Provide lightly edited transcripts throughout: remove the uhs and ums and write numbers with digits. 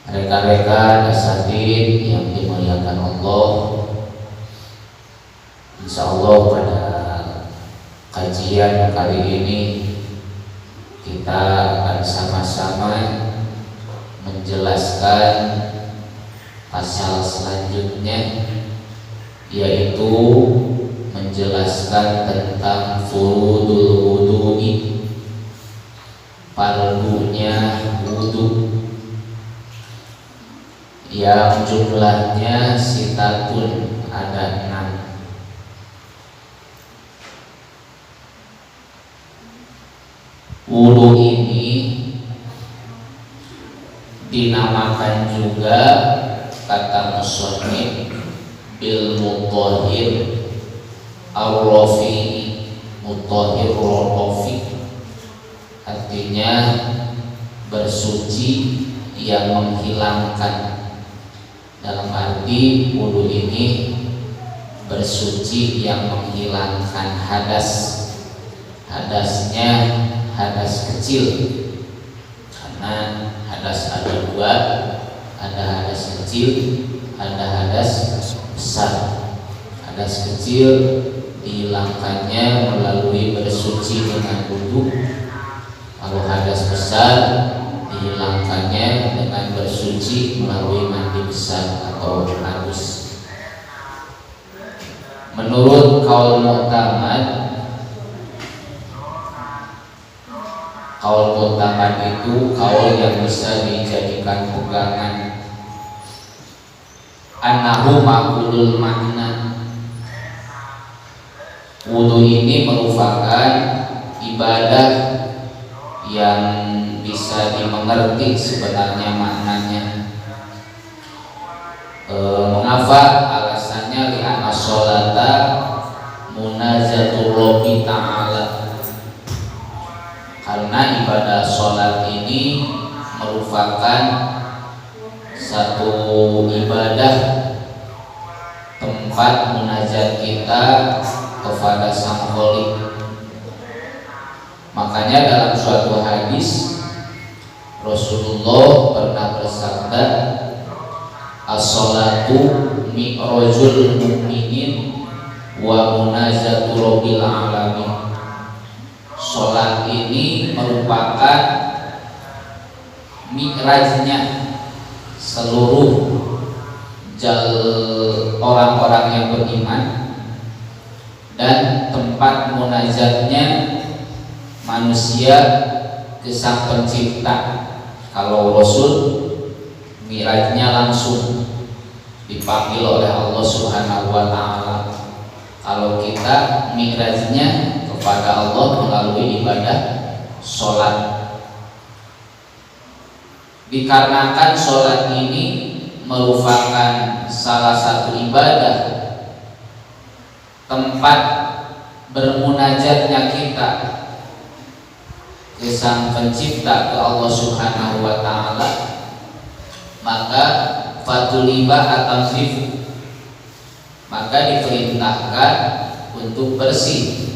Rekan-rekan asatidz yang dimuliakan Allah, insya Allah pada kajian kali ini kita akan sama-sama menjelaskan pasal selanjutnya, yaitu menjelaskan tentang furudul wudu'i, fardunya wudu, yang jumlahnya sitatun, ada 6. Wudu ini dinamakan juga, kata musannif, bil mutahhir ar-rafi, mutahhir rafi, artinya bersuci yang menghilangkan. Dalam arti wudu ini bersuci yang menghilangkan hadas. Hadasnya hadas kecil, karena hadas ada 2, ada hadas kecil, ada hadas besar. Hadas kecil dihilangkannya melalui bersuci dengan wudu. Kalau hadas besar dihilangkannya dengan bersuci melalui mandi besar atau hadus. Menurut kaul mu'tamad, kaul mu'tamad itu kaul yang bisa dijadikan pegangan, annahu maqulul makna. Wudu ini merupakan ibadah yang bisa dimengerti sebenarnya maknanya. Mengapa? Alasannya li'anna sholata munajatul rabbi ta'ala, karena ibadah sholat ini merupakan satu ibadah tempat munajat kita kepada Sang Khalik. Makanya dalam suatu hadis Rasulullah pernah bersabda, as-sholatu mi'rajul mu'minin wa munajatu rabbil alamin. Sholat ini merupakan mi'rajnya seluruh orang-orang yang beriman dan tempat munajatnya manusia ke Sang Pencipta. Kalau Rasul mi'rajnya langsung dipanggil oleh Allah Subhanahu wa Ta'ala. Kalau kita mi'rajnya kepada Allah melalui ibadah sholat. Dikarenakan sholat ini merupakan salah satu ibadah, tempat bermunajatnya kita ke Sang Pencipta, ke Allah Subhanahu wa Ta'ala, maka fatuliba atamsif, maka diperintahkan untuk bersih.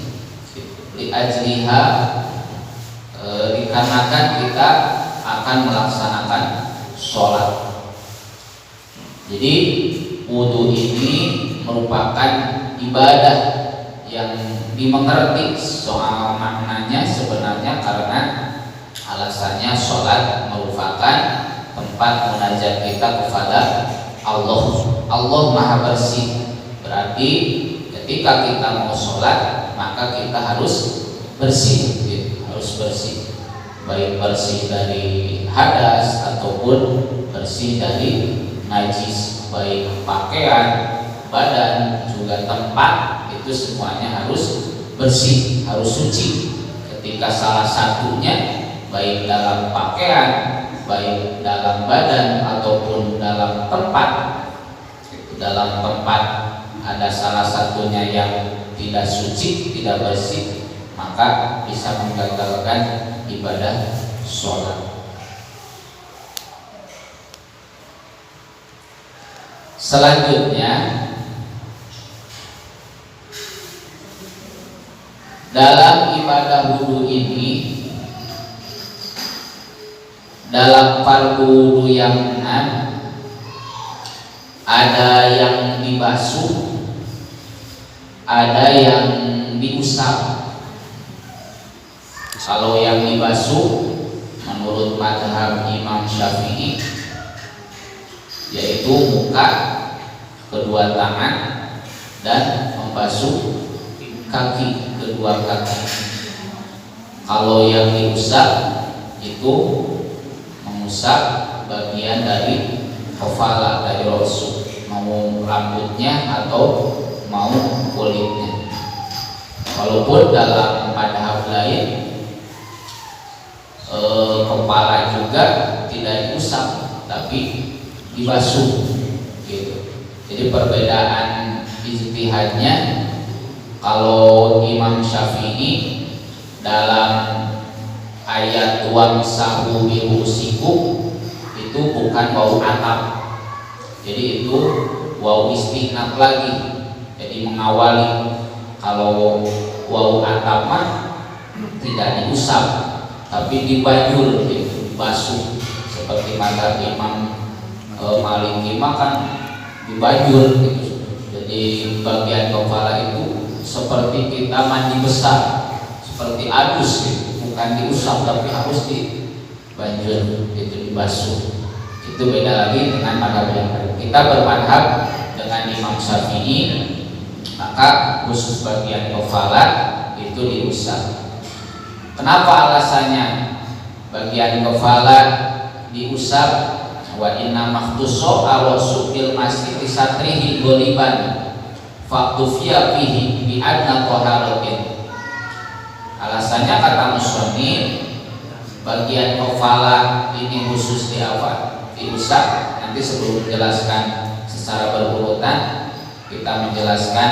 Li'ajliha, dikarenakan kita akan melaksanakan sholat. Jadi wudu ini merupakan ibadah yang dimengerti soal maknanya sebenarnya, karena alasannya sholat merupakan tempat munajat kita kepada Allah. Allah Maha Bersih, berarti ketika kita mau sholat maka kita harus bersih, harus bersih, baik bersih dari hadas ataupun bersih dari najis, baik pakaian, badan, juga tempat, itu semuanya harus bersih, harus suci. Ketika salah satunya, baik dalam pakaian, baik dalam badan ataupun dalam tempat, ada salah satunya yang tidak suci, tidak bersih, maka bisa menggagalkan ibadah sholat. Selanjutnya, dalam ibadah wudu ini dalam fardu wudu yang 6 ada yang dibasuh, ada yang diusap. Kalau yang dibasuh menurut mazhab Imam Syafi'i yaitu muka, kedua tangan, dan membasuh kaki, kedua kaki. Kalau yang diusap itu mengusap bagian dari kepala, dari rasul, mau rambutnya atau mau kulitnya. Walaupun dalam madhab lain kepala juga tidak diusap tapi dibasuh gitu. Jadi perbedaan ijtihadnya, kalau Imam Syafi'i dalam ayat wamsahu bi ru'usikum itu bukan wau atap, jadi itu wau istinaf lagi, jadi mengawali. Kalau wau atap mah tidak diusap tapi dibajur, gitu, dibasuh, seperti mazhab Imam Maliki makan dibajur gitu. Jadi bagian kepala itu seperti kita mandi besar, seperti adus gitu, bukan diusap tapi harus dibajur, itu dibasuh. Itu beda lagi dengan mazhab yang lain. Kita bermadhab dengan Imam Syafi'i, maka khusus bagian kepala itu diusap. Kenapa alasannya bagian kepala diusap? Wa inna makhtuso arosu bil masjid satrihi goliban faktufiya fihi bi adna taharatin. Alasannya kata musannif, bagian kepala ini khusus diusap. Nanti sebelum menjelaskan secara berurutan, kita menjelaskan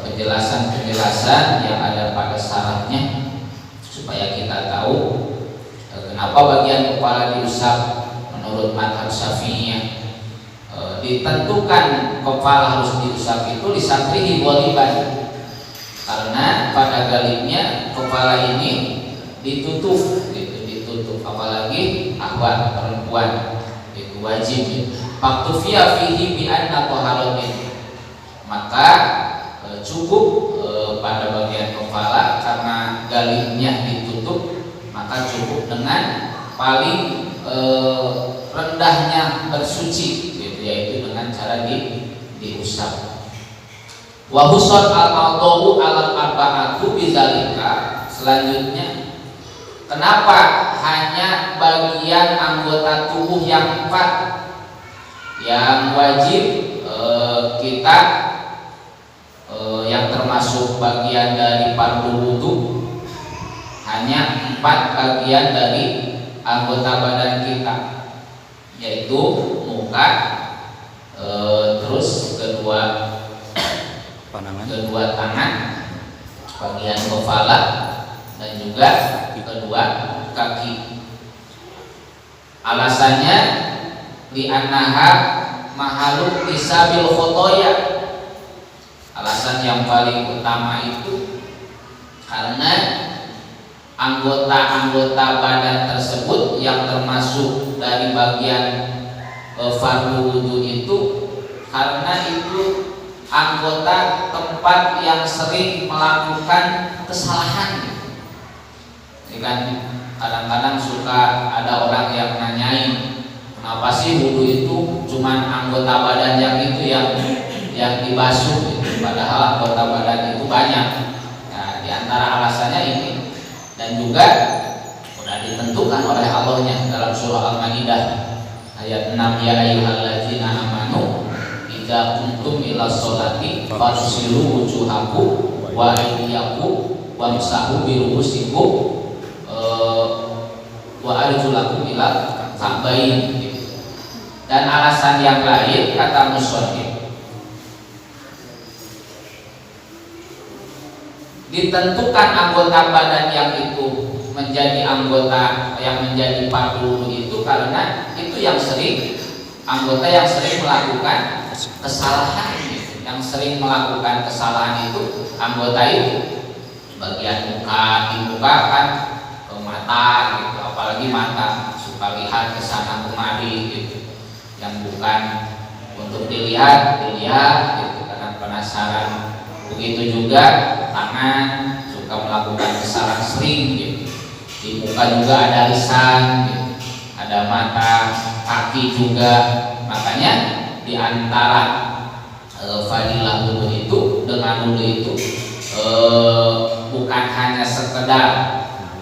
penjelasan yang ada pada syaratnya supaya kita tahu kenapa bagian kepala diusap. Menurut mazhab Syafi'iyah ditentukan kepala harus diusap itu disatrihi waliban, karena pada galibnya kepala ini ditutup gitu, ditutup, apalagi ahwat perempuan itu wajib. Faktufiya fihi bi anna taharatin, maka cukup pada bagian kepala karena galibnya ditutup, maka cukup dengan paling rendahnya bersuci gitu, yaitu dengan cara diusap. Wa husat al-mawdu'u al-arba'atu bidzalika. Selanjutnya, kenapa hanya bagian anggota tubuh yang 4 yang wajib kita yang termasuk bagian dari fardu wudu, hanya 4 bagian dari anggota badan kita, yaitu muka, terus kedua tangan, bagian kepala, dan juga kedua kaki. Alasannya li'annaha mahaluk tisabil khotoya. Alasan yang paling utama itu karena anggota-anggota badan tersebut yang termasuk dari bagian fardu wudu itu, karena itu anggota tempat yang sering melakukan kesalahan. Jadi kan kadang-kadang suka ada orang yang nanyain, kenapa sih wudu itu cuman anggota badan yang itu yang dibasuh gitu, padahal anggota badan itu banyak. Nah, di antara alasannya ini, dan juga sudah ditentukan oleh Allahnya dalam surah Al-Maidah ayat 6, ya ayyuhalladzina amanu idza qumtum ila sholati faghsilu wujuhakum wa aydiyakum wamsahu bi ru'usikum wa arjulakum ila ka'bayn. Dan alasan yang lain kata musannif, ditentukan anggota badan yang itu menjadi anggota yang menjadi fardu itu karena itu yang sering, anggota yang sering melakukan kesalahan, yang sering melakukan kesalahan itu anggota itu. Bagian muka, di muka kan ke mata gitu, apalagi mata suka suka lihat ke sana kemari gitu, yang bukan untuk dilihat gitu karena penasaran. Begitu juga tangan suka melakukan kesalahan sering gitu. Di muka juga ada lisan gitu, ada mata, kaki juga. Makanya di antara fadilah wudu itu, dengan wudu itu bukan hanya sekedar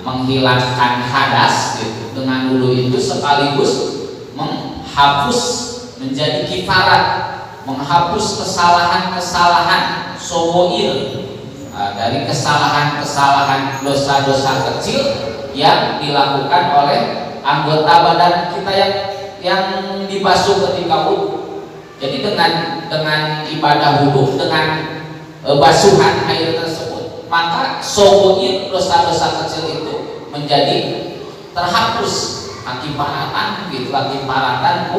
menghilangkan hadas gitu. Dengan wudu itu sekaligus menghapus, menjadi kifarat, menghapus kesalahan-kesalahan sogoir, dari kesalahan-kesalahan dosa-dosa kecil yang dilakukan oleh anggota badan kita yang dibasuh ketika wudu. Jadi dengan ibadah wudu, dengan basuhan air tersebut, maka sogoir, dosa-dosa kecil itu menjadi terhapus akiparatan gitu, akiparatan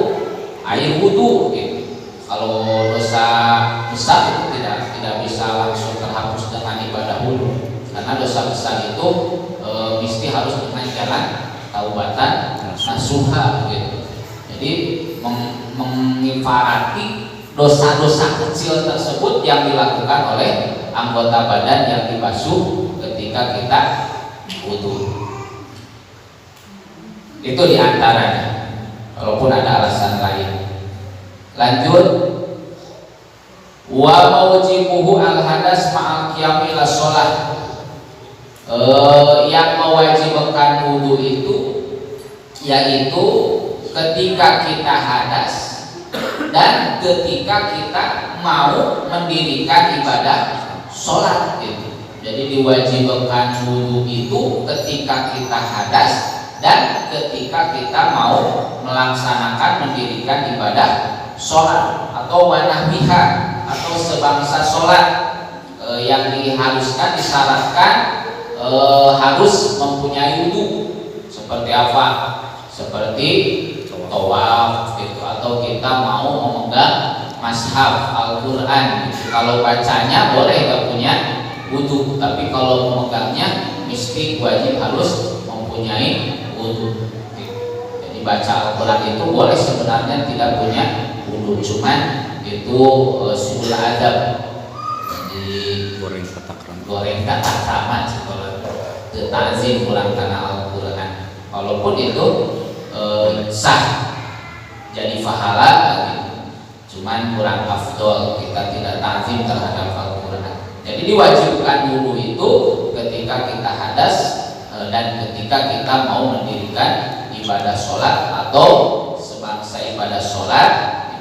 air wudu gitu. Kalau dosa besar itu tidak bisa langsung terhapus dengan ibadah wudu, karena dosa besar itu mesti harus dengan jalan taubatan nasuha gitu. Jadi mengifarati dosa-dosa kecil tersebut yang dilakukan oleh anggota badan yang dibasuh ketika kita wudu. Itu diantaranya, walaupun ada alasan lain. Lanjut, wa mawjibuhu al hadas ma'al qiyami ila shalah. Yang mewajibkan wudu itu yaitu ketika kita hadas dan ketika kita mau mendirikan ibadah sholat gitu. Jadi diwajibkan wudu itu ketika kita hadas dan ketika kita mau melaksanakan mendirikan ibadah sholat atau wanahbiha atau sebangsa sholat yang diharuskan, disyaratkan harus mempunyai wudu. Seperti apa? Seperti tawaf gitu, atau kita mau memegang mashaf Al-Quran gitu. Kalau bacanya boleh gak punya wudu, tapi kalau memegangnya mesti wajib harus mempunyai wudu gitu. Jadi baca Al-Quran itu boleh sebenarnya tidak punya wudu, cuman itu suul adab. Jadi goreng kata sama kalau ta'zim pulang karena Al-Quran, walaupun itu sah jadi pahala gitu. Cuman kurang afdol kita tidak ta'zim terhadap Al-Quran. Jadi diwajibkan wudu itu ketika kita hadas dan ketika kita mau mendirikan ibadah sholat atau sebangsa ibadah sholat,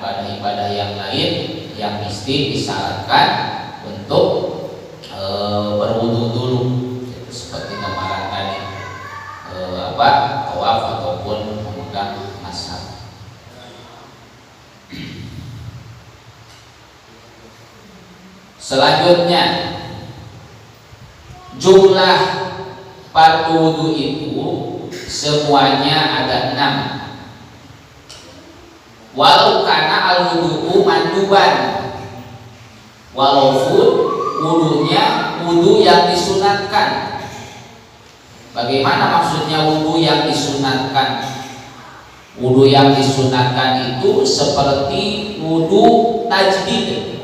ibadah-ibadah yang lain yang mesti disyaratkan untuk berwudu dulu, seperti kemarin tadi tawaf ataupun memegang mashaf. Selanjutnya, jumlah fardu wudu itu semuanya ada 6. Walau karena al-wudu'u manduban, walaupun wudunya wudu yang disunatkan. Bagaimana maksudnya wudu yang disunatkan? Wudu yang disunatkan itu seperti wudu tajdid.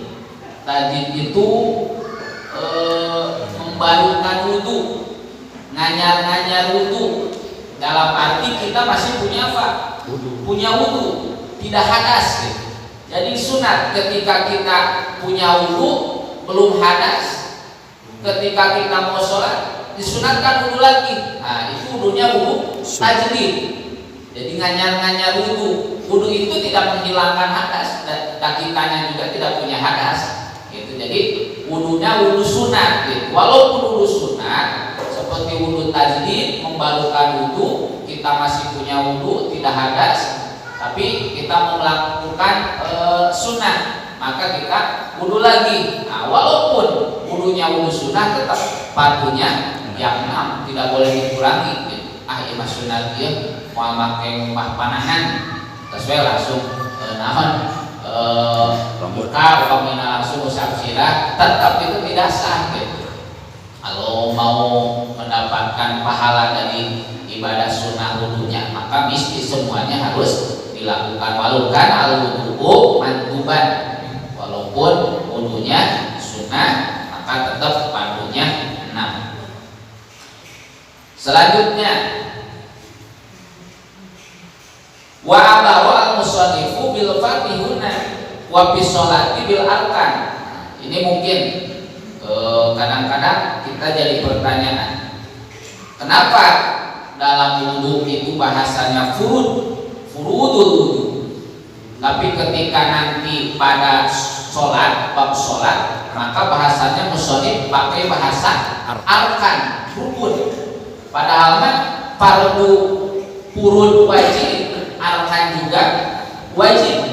Tajdid itu membarukan wudu, nganyar-nganyar wudu. Dalam arti kita masih punya apa? Punya wudu, tidak hadas gitu. Jadi sunat ketika kita punya wudu belum hadas, ketika kita mau sholat disunatkan wudu lagi. Nah, itu wudunya wudu tajdid. Jadi nganyar-nganyar wudu. Wudu itu tidak menghilangkan hadas, dan kitanya juga tidak punya hadas. Gitu. Jadi wudunya wudu sunat. Gitu. Walaupun wudu sunat seperti wudu tajdid, membarukan wudu, kita masih punya wudu, tidak hadas, tapi kita mau melakukan sunat, maka kita wudu lagi. Nah, walaupun wudunya wudu sunat, tetap fardunya yang 6, tidak boleh dikurangi. Imah sunat dia mau pakai mah panangan, terus langsung buka umpamanya langsung usap sirah, tetap itu tidak sah gitu. Kalau mau mendapatkan pahala dari ibadah sunnah wudunya, maka mesti semuanya harus dilakukan walaupun al-wudu manduban, walaupun wudunya sunnah maka tetap fardunya 6. Selanjutnya wa abawa al-musannifu bil fatihuna wa bis sholati bil arkan. Ini mungkin kadang-kadang kita jadi pertanyaan, kenapa dalam wudu itu bahasanya furudul wudu, tapi ketika nanti pada sholat, bab sholat, maka bahasanya musonif pakai bahasa arkan, rukun. Padahal mah fardu furud wajib, arkan juga wajib.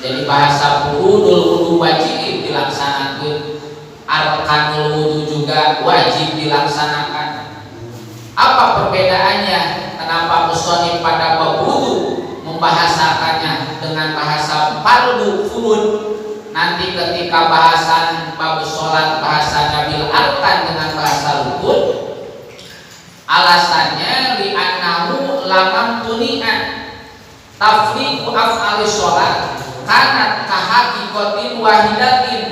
Jadi bahasa furudul wudu wajib dilaksanakan, arkanul wudu juga wajib dilaksanakan. Apa perbedaannya? Kenapa musonif pada bab wudu membahasakannya dengan bahasa fardu furud, nanti ketika bahasan bab sholat bahasanya bil arkan dengan bahasa rukun? Alasannya li'annahu lamam tuni'an tafriqu af'ali sholat kanat kahaqikotin wahidatin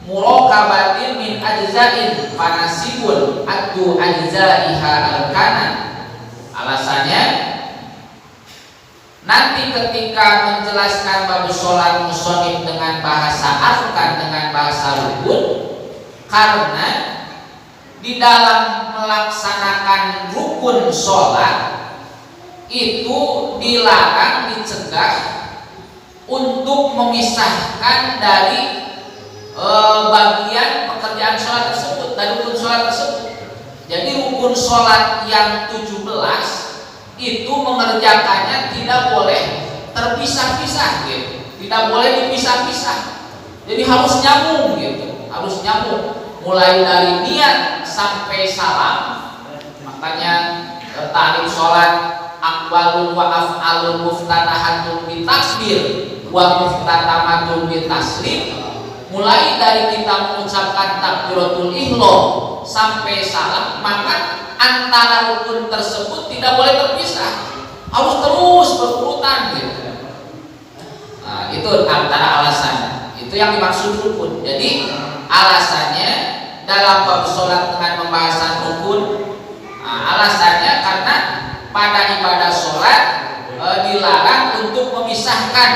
murakabatin min ajza'in panasibun adu ajza'iha al-kanan. Alasannya nanti ketika menjelaskan bab sholat musonif dengan bahasa arkan dengan bahasa rukun, karena di dalam melaksanakan rukun sholat itu dilarang, dicegah untuk memisahkan dari bagian pekerjaan sholat tersebut, dari rukun sholat tersebut. Jadi rukun sholat yang 17 itu mengerjakannya tidak boleh terpisah-pisah gitu. Tidak boleh dipisah-pisah. Jadi harus nyambung gitu, harus nyambung. Mulai dari niat sampai salam. Makanya tarikh sholat aqwalun wa af'alun muftatahatun bi takbir wa muftatamatun bi taslim. Mulai dari kita mengucapkan takbiratul ihram sampai salam, maka antara rukun tersebut tidak boleh terpisah, harus terus berurutan gitu. Nah, itu antara alasan. Itu yang dimaksud rukun. Jadi alasannya dalam bab sholat dengan pembahasan rukun, alasannya karena pada ibadah sholat dilarang untuk memisahkan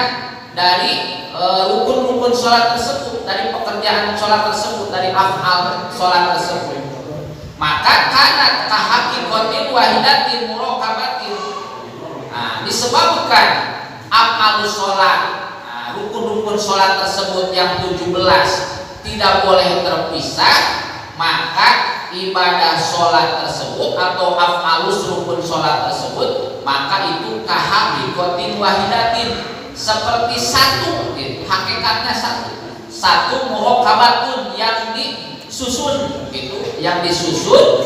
dari rukun-rukun sholat tersebut, dari pekerjaan sholat tersebut, dari af'al sholat tersebut. Maka karena kahaqikotin wahidatin murakabatin, disebabkan af'al sholat, rukun-rukun sholat tersebut yang 17 tidak boleh terpisah, maka ibadah sholat tersebut atau af'alus rukun sholat tersebut, maka itu kahaqikotin wahidatin, seperti satu gitu, hakikatnya satu murakabatun yang disusun gitu, yang disusun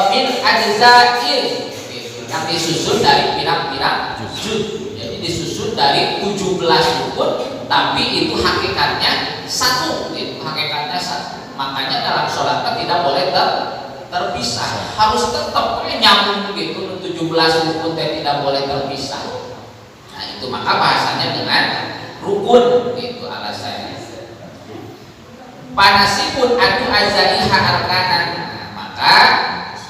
min ajza'in gitu, yang disusun dari pirang-pirang juz. Jadi disusun dari 17 rukun, tapi itu hakikatnya satu gitu, hakikatnya satu. Makanya dalam sholat tidak boleh terpisah, harus tetap nyambung gitu. 17 rukun tidak boleh terpisah. Nah itu maka bahasanya dengan rukun gitu alasannya. Panasipun adu azaiha arkanan, maka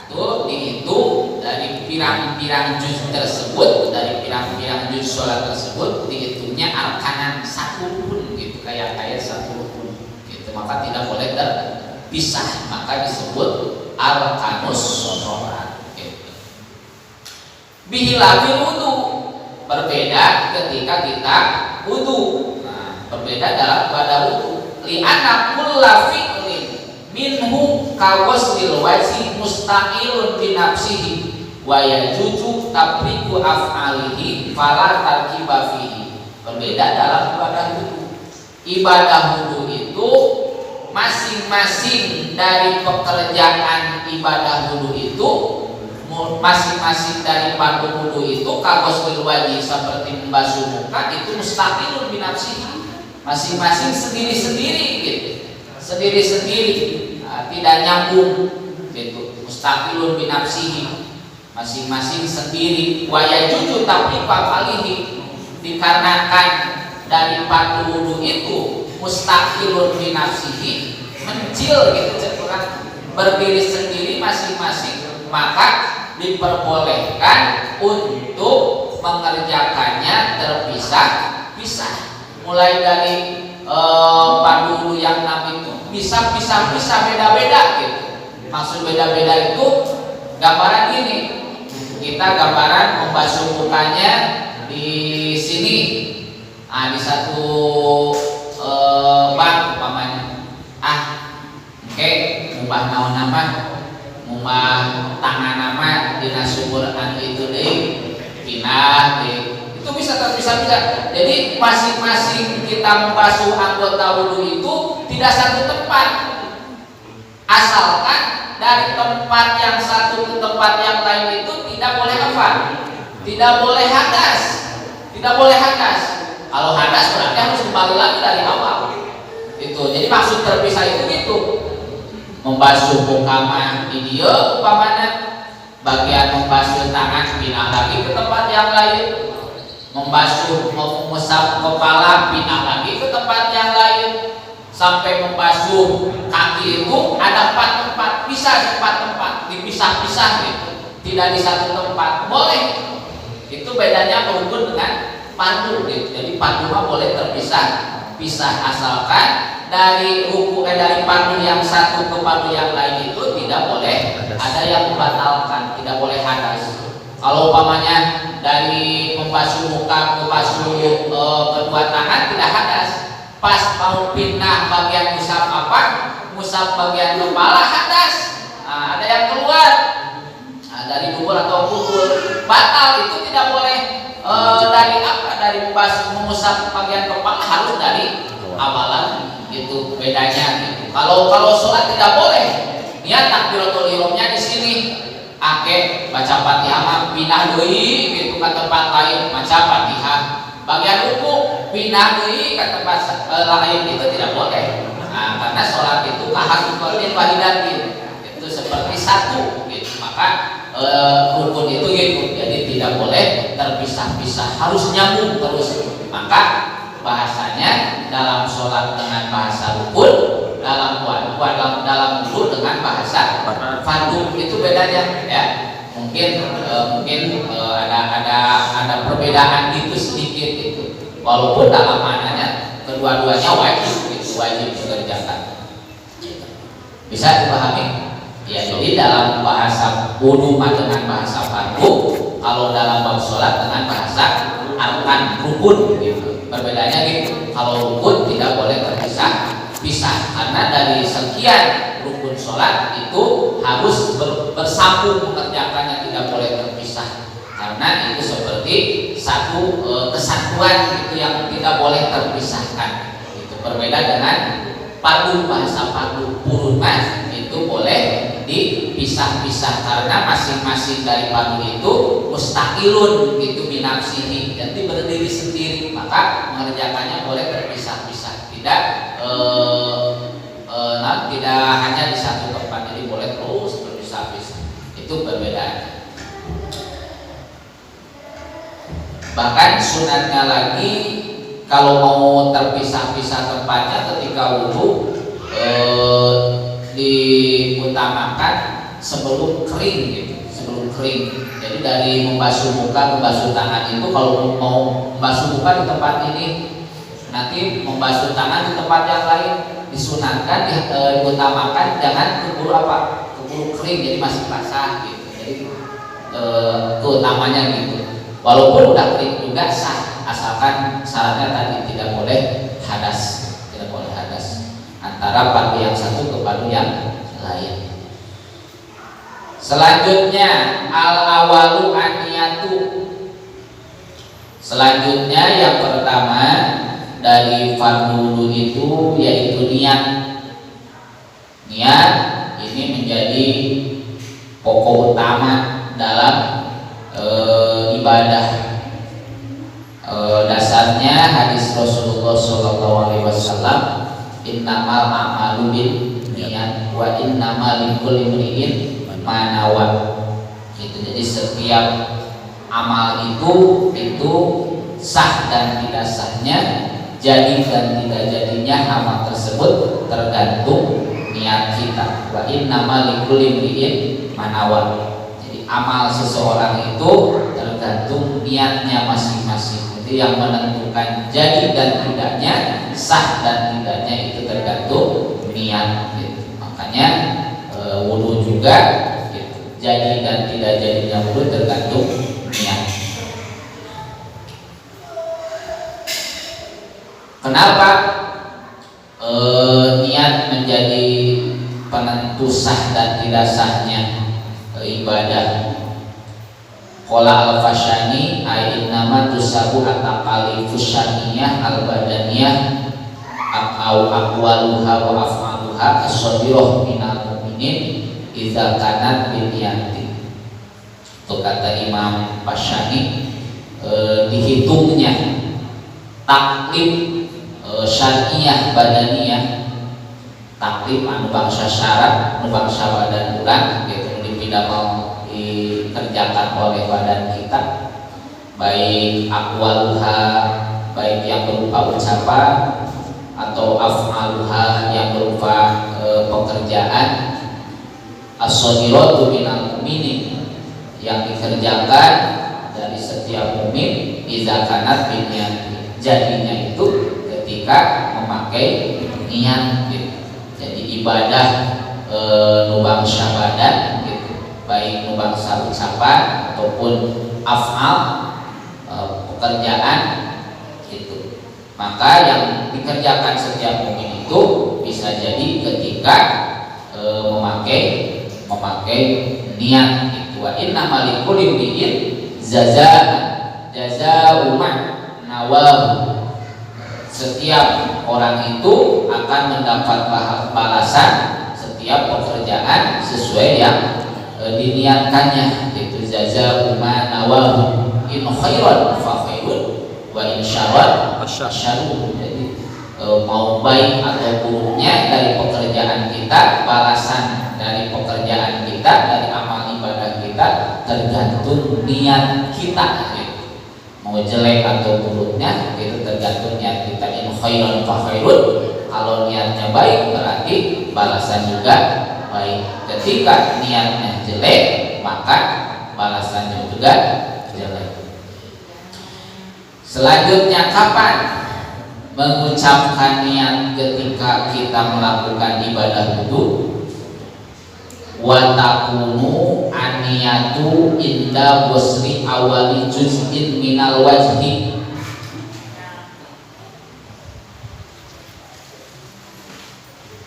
itu dihitung dari pirang-pirang juz tersebut, dari pirang-pirang juz sholat tersebut dihitungnya arkanan satu rukun gitu, kayak satu rukun gitu, maka tidak boleh terpisah, maka disebut arkanus sholat gitu. Bihilafil wudu, berbeda ketika kita wudu. Nah, berbeda dalam pada wudu. Li'anna kulla fi'lin minhu kawaslil wajhi mustaqilun bi nafsihi wa yajuzu tabriku af'alihi fala tarkiba fihi. Berbeda dalam ibadah wudu. Ibadah wudu itu masing-masing dari pekerjaan ibadah wudu itu, masing-masing dari fardu wudu itu kawaslil wajhi seperti membasuh muka itu mustaqilun bi nafsihi, masing-masing sendiri-sendiri gitu, sendiri-sendiri, tidak nyambung gitu, mustaqilun binafsihi, masing-masing sendiri. Waya jujur tapi papalihi, dikarenakan dari fardu wudu itu mustaqilun bi nafsihi, mencil gitu cenderung berdiri sendiri masing-masing, maka diperbolehkan untuk mengerjakannya terpisah-pisah. Mulai dari fardu wudu yang 6 itu bisa pisah-pisah beda-beda gitu. Maksud beda-beda itu gambaran ini, kita gambaran membasuh mukanya di sini, di satu bak umpamanya, oke, mubah naon nama, mubah tangan nama dina sumur anu itu deh, pindah deh, itu bisa terpisah-pisah. Jadi masing-masing kita membasuh anggota wudu itu tidak satu tempat, asalkan dari tempat yang satu ke tempat yang lain itu tidak boleh apa? Tidak boleh hadas. Tidak boleh hadas. Kalau hadas berarti harus kembali lagi dari awal. Itu. Jadi maksud terpisah itu gitu. Membasuh muka mah di dia umpamanya, bagian membasuh tangan pindah lagi ke tempat yang lain. Membasuh mengusap kepala pindah lagi ke tempat yang lain. Sampai membasuh kaki itu ada 4 tempat, bisa di 4 tempat, dipisah-pisah gitu, tidak di satu tempat, boleh. Itu bedanya berhubung dengan fardu gitu. Jadi fardu mah boleh terpisah-pisah, asalkan dari dari fardu yang satu ke fardu yang lain itu tidak boleh ada yang membatalkan, tidak boleh hadas. Kalau umpamanya dari membasuh muka ke basuh kedua tangan tidak hadas. Pas mau pindah bagian musab musab bagian kepala hadas, ada yang keluar dari dubur atau kubur, batal. Itu tidak boleh dari mengusap bagian kepala, harus dari awalan. Itu bedanya gitu. Kalau sholat tidak boleh niat takbiratul ihramnya di sini, baca Fatihah pindah deui gitu ke tempat lain, baca Fatihah. Bagian ruku pindah deui ke tempat lain, itu tidak boleh. Karena sholat itu kahasufatin wahidatin, itu seperti satu gitu. Maka rukun itu gitu, jadi tidak boleh terpisah-pisah, harus nyambung terus. Maka bahasanya dalam sholat dengan bahasa rukun, dalam wudu dengan bahasa fardu, itu bedanya ya. Mungkin ada perbedaan gitu sedikit gitu. Walaupun dalam maknanya kedua-duanya wajib dikerjakan. Bisa dipahami? Ya, jadi dalam bahasa wudu dengan bahasa fardu, kalau dalam bab sholat dengan bahasa arkan rukun gitu. Perbedaannya gitu. Kalau rukun tidak boleh terpisah, karena dari sekian rukun sholat itu harus bersambung mengerjakannya, tidak boleh terpisah. Karena itu seperti satu kesatuan itu yang tidak boleh terpisahkan. Itu berbeda dengan fardu, bahasa fardu purun itu boleh dipisah-pisah, karena masing-masing dari fardu itu mustaqilun itu binafsihi, jadi berdiri sendiri, maka mengerjakannya boleh terpisah-pisah, tidak tidak hanya di satu tempat, jadi boleh terus berpisah-pisah. Itu perbedaannya. Bahkan sunatnya lagi, kalau mau terpisah-pisah tempatnya ketika wudu, diutamakan sebelum kering gitu, sebelum kering. Jadi dari membasuh muka, membasuh tangan itu, kalau mau membasuh muka di tempat ini, nanti membasuh tangan di tempat yang lain, disunatkan diutamakan jangan keburu kering, jadi masih basah gitu. Jadi keutamanya gitu. Walaupun udah kering juga sah, asalkan syaratnya tadi tidak boleh hadas, tidak boleh hadas antara fardu yang satu ke fardu yang lain. Selanjutnya al-awalu an-niyatu. Selanjutnya yang pertama dari fardu wudu itu yaitu niat. Niat ini menjadi pokok utama dalam ibadah. Dasarnya hadis Rasulullah SAW, innamal a'malu bin niat wa innamal likulli imri'in ma nawa. Gitu. Jadi setiap amal itu sah dan tidak sahnya, jadi dan tidak jadinya amal tersebut tergantung niat kita. Wa innamal likulli imri'in ma nawa. Jadi amal seseorang itu tergantung niatnya masing-masing. Jadi yang menentukan jadi dan tidaknya, sah dan tidaknya itu tergantung niat. Gitu. Makanya wudu juga gitu. Jadi dan tidak jadinya wudu tergantung niat. Kenapa niat menjadi penentu sah dan tidak sahnya ibadah? Qala al-Fashani ainnama tusabu at-taqalifus syar'iyyah al-badaniyah au aqwaluha wa af'aluha as-sadirah minal mu'minin idza kanat bil niyati. Itu kata Imam Fashani, dihitungnya taklif syar'iyah badaniyah, taklif anu bangsa syarat, anu bangsa badan urang gitu, dipidamel dikerjakan oleh badan kita, baik aqwaluha, baik yang berupa ucapan atau af'aluha yang berupa pekerjaan, as-sadiratu minal mu'minin yang dikerjakan dari setiap mukmin, idza kanat bin niyati, jadinya itu ketika memakai niat gitu. Jadi ibadah nubangsa badan gitu, baik nubangsa ucapan ataupun af'al pekerjaan gitu. Maka yang dikerjakan setiap mukmin itu bisa jadi ketika memakai niat gitu. Wa innamal likulli imri'in jazaa'u ma nawahu. Setiap orang itu akan mendapat balasan setiap pekerjaan sesuai yang diniatkannya, yaitu jazaa'u ma nawahu. In khairan fa khairun wa in syarran fa syarrun. Jadi mau baik atau buruknya dari pekerjaan kita, balasan dari pekerjaan kita, dari amal ibadah kita tergantung niat kita gitu. Mau jelek atau buruknya itu tergantung niat kita. In khairan fa khairun, kalau niatnya baik berarti balasan juga baik. Ketika niatnya jelek maka balasannya juga jelek. Selanjutnya, kapan mengucapkan niat? Ketika kita melakukan ibadah wudu. Wa takunu aniyatu inda wasri awali juz'in minal wajhi.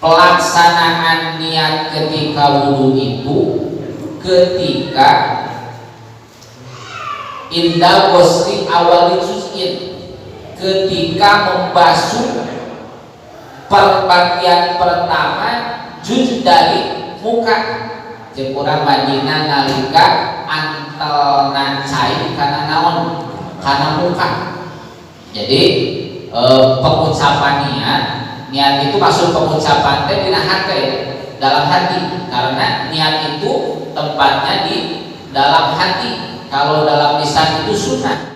Pelaksanaan niat ketika wudu itu ketika inda wasri awali juz'in, ketika membasuh perbagian pertama juz dari muka. Jeung urang mandina nalika antelna cai kana naon, kana muka. Jadi pengucapan niat itu maksud pengucapan teh dina hati, dalam hati, karena niat itu tempatnya di dalam hati. Kalau dalam lisan itu sunnah.